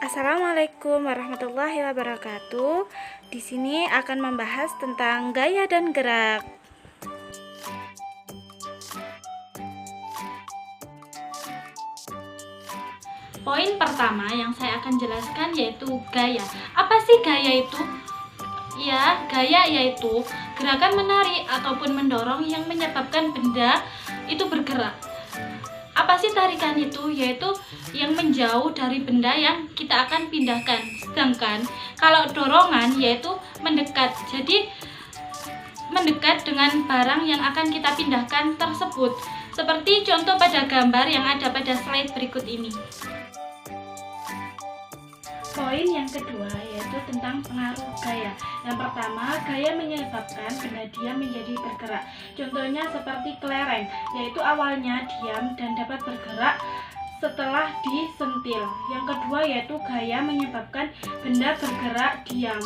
Assalamualaikum warahmatullahi wabarakatuh. Di sini akan membahas tentang gaya dan gerak. Poin pertama yang saya akan jelaskan yaitu gaya. Apa sih gaya itu? Ya, gaya yaitu gerakan menarik ataupun mendorong yang menyebabkan benda itu bergerak. Apa sih tarikan itu? Yaitu yang menjauh dari benda yang kita akan pindahkan. Sedangkan kalau dorongan yaitu mendekat. Jadi mendekat dengan barang yang akan kita pindahkan tersebut. Seperti contoh pada gambar yang ada pada slide berikut ini. Poin yang kedua yaitu tentang pengaruh gaya. Yang pertama, gaya menyebabkan benda diam menjadi bergerak. Contohnya seperti kelereng, yaitu awalnya diam dan dapat bergerak setelah disentil. Yang kedua yaitu gaya menyebabkan benda bergerak diam.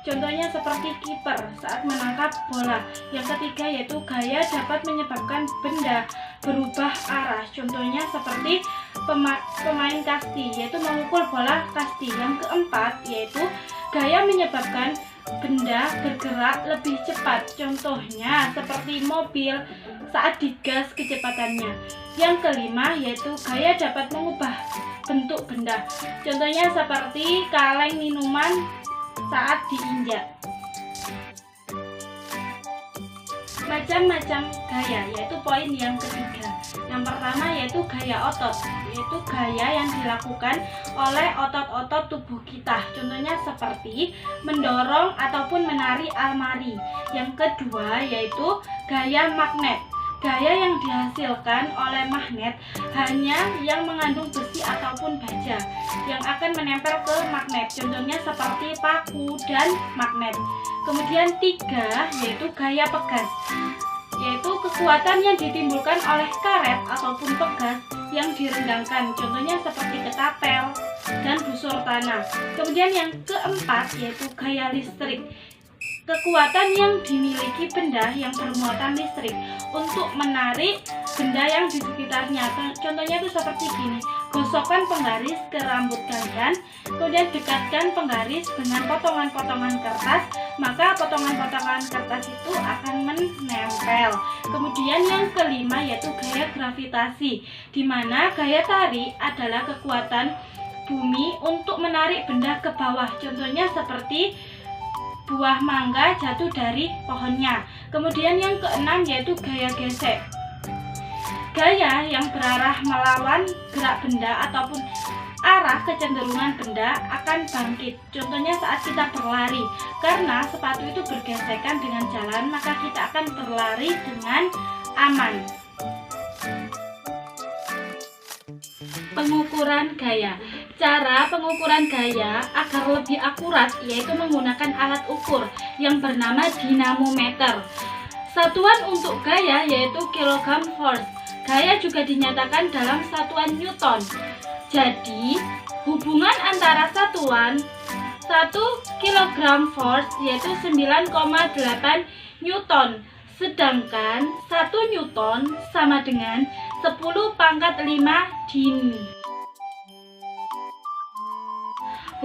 Contohnya seperti kiper saat menangkap bola. Yang ketiga yaitu gaya dapat menyebabkan benda berubah arah. Contohnya seperti pemain kasti, yaitu memukul bola kasti. Yang keempat yaitu gaya menyebabkan benda bergerak lebih cepat. Contohnya seperti mobil saat digas kecepatannya. Yang kelima yaitu gaya dapat mengubah bentuk benda. Contohnya seperti kaleng minuman saat diinjak. Macam-macam gaya, yaitu poin yang ketiga. Yang pertama yaitu gaya otot, yaitu gaya yang dilakukan oleh otot-otot tubuh kita. Contohnya seperti mendorong ataupun menarik almari. Yang kedua yaitu gaya magnet. Gaya yang dihasilkan oleh magnet hanya yang mengandung besi ataupun baja yang akan menempel ke magnet. Contohnya seperti paku dan magnet. Kemudian tiga yaitu gaya pegas, yaitu kekuatan yang ditimbulkan oleh karet ataupun pegas yang direndangkan. Contohnya seperti ketapel dan busur tanah. Kemudian yang keempat yaitu gaya listrik. Kekuatan yang dimiliki benda yang bermuatan listrik untuk menarik benda yang di sekitarnya. Contohnya itu seperti gini. Gosokkan penggaris ke rambut kalian, kemudian dekatkan penggaris dengan potongan-potongan kertas, maka potongan-potongan kertas itu akan menempel. Kemudian yang kelima yaitu gaya gravitasi, di mana gaya tarik adalah kekuatan bumi untuk menarik benda ke bawah. Contohnya seperti buah mangga jatuh dari pohonnya. Kemudian yang keenam yaitu gaya gesek. Gaya yang berarah melawan gerak benda ataupun arah kecenderungan benda akan bangkit. Contohnya saat kita berlari, karena sepatu itu bergesekan dengan jalan, maka kita akan berlari dengan aman. Pengukuran gaya. Cara pengukuran gaya agar lebih akurat yaitu menggunakan alat ukur yang bernama dinamometer. Satuan untuk gaya yaitu kilogram force. Gaya juga dinyatakan dalam satuan newton. Jadi, hubungan antara satuan 1 kg force yaitu 9,8 newton. Sedangkan 1 newton sama dengan 10⁵ din.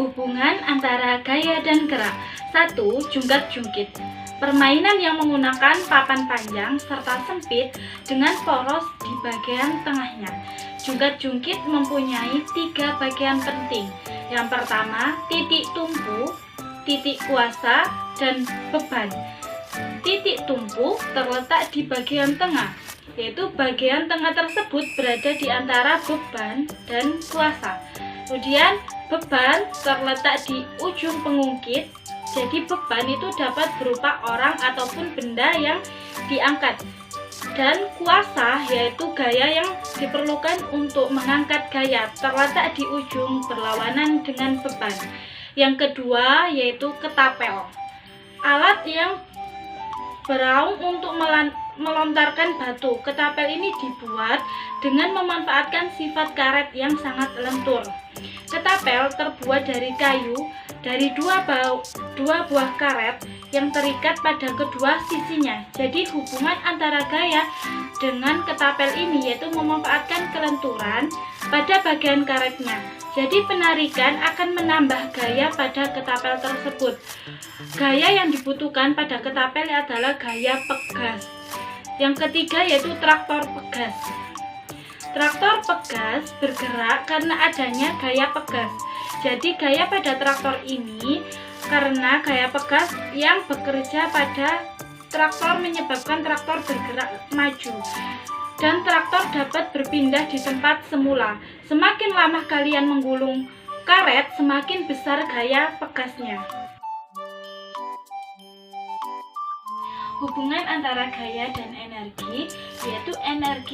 Hubungan antara gaya dan gerak. 1. Jungkat-jungkit. Permainan yang menggunakan papan panjang serta sempit dengan poros di bagian tengahnya. Jungkat-jungkit mempunyai 3 bagian penting. Yang pertama, titik tumpu, titik kuasa, dan beban. Titik tumpu terletak di bagian tengah, yaitu bagian tengah tersebut berada di antara beban dan kuasa. Kemudian beban terletak di ujung pengungkit, jadi beban itu dapat berupa orang ataupun benda yang diangkat. Dan kuasa yaitu gaya yang diperlukan untuk mengangkat gaya, terletak di ujung berlawanan dengan beban. Yang kedua yaitu ketapel, alat yang beraung untuk melontarkan batu. Ketapel ini dibuat dengan memanfaatkan sifat karet yang sangat lentur. Ketapel terbuat dari kayu dari dua buah karet yang terikat pada kedua sisinya. Jadi hubungan antara gaya dengan ketapel ini yaitu memanfaatkan kelenturan pada bagian karetnya. Jadi penarikan akan menambah gaya pada ketapel tersebut. Gaya yang dibutuhkan pada ketapel adalah gaya pegas. Yang ketiga yaitu traktor pegas. Traktor pegas bergerak karena adanya gaya pegas. Jadi gaya pada traktor ini karena gaya pegas yang bekerja pada traktor menyebabkan traktor bergerak maju. Dan traktor dapat berpindah di tempat semula. Semakin lama kalian menggulung karet, semakin besar gaya pegasnya. Hubungan antara gaya dan energi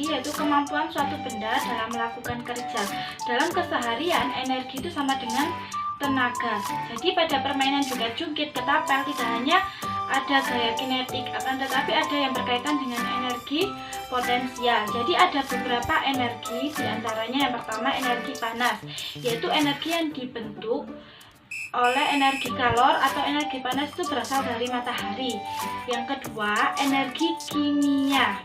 yaitu kemampuan suatu benda dalam melakukan kerja. Dalam keseharian, energi itu sama dengan tenaga. Jadi pada permainan juga jungkit ketapel tidak hanya ada gaya kinetik, akan tetapi ada yang berkaitan dengan energi potensial. Jadi ada beberapa energi, diantaranya yang pertama energi panas, yaitu energi yang dibentuk oleh energi kalor atau energi panas itu berasal dari matahari. Yang kedua, energi kimia,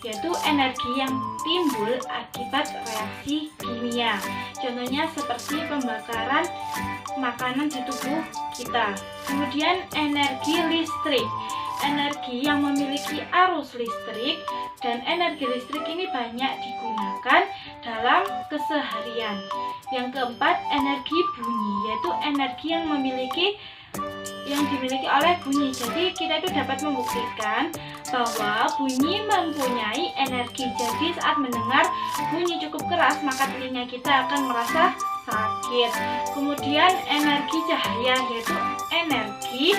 yaitu energi yang timbul akibat reaksi kimia. Contohnya seperti pembakaran makanan di tubuh kita. Kemudian energi listrik, energi yang memiliki arus listrik, dan energi listrik ini banyak digunakan dalam keseharian. Yang keempat, energi bunyi, yaitu energi yang dimiliki oleh bunyi. Jadi kita itu dapat membuktikan bahwa bunyi mempunyai energi. Jadi saat mendengar bunyi cukup keras, maka telinga kita akan merasa sakit. Kemudian energi cahaya, yaitu energi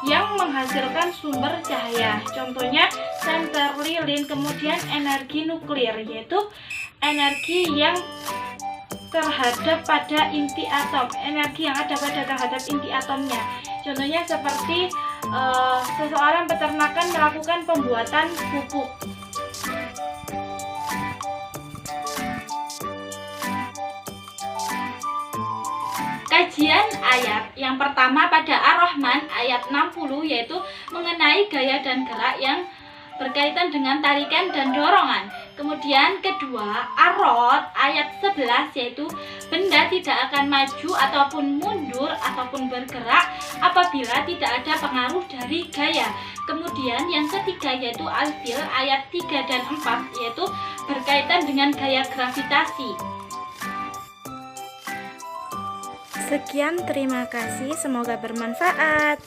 yang menghasilkan sumber cahaya. Contohnya senter lilin. Kemudian energi nuklir, yaitu energi yang terhadap pada inti atom, energi yang ada terhadap inti atomnya. Contohnya seperti seseorang peternakan melakukan pembuatan pupuk. Kajian ayat yang pertama pada Ar-Rahman ayat 60 yaitu mengenai gaya dan gerak yang berkaitan dengan tarikan dan dorongan. Kemudian kedua, Ar-Ra'd ayat 11 yaitu benda tidak akan maju ataupun mundur ataupun bergerak apabila tidak ada pengaruh dari gaya. Kemudian yang ketiga yaitu Al-Fil ayat 3 dan 4 yaitu berkaitan dengan gaya gravitasi. Sekian, terima kasih, semoga bermanfaat.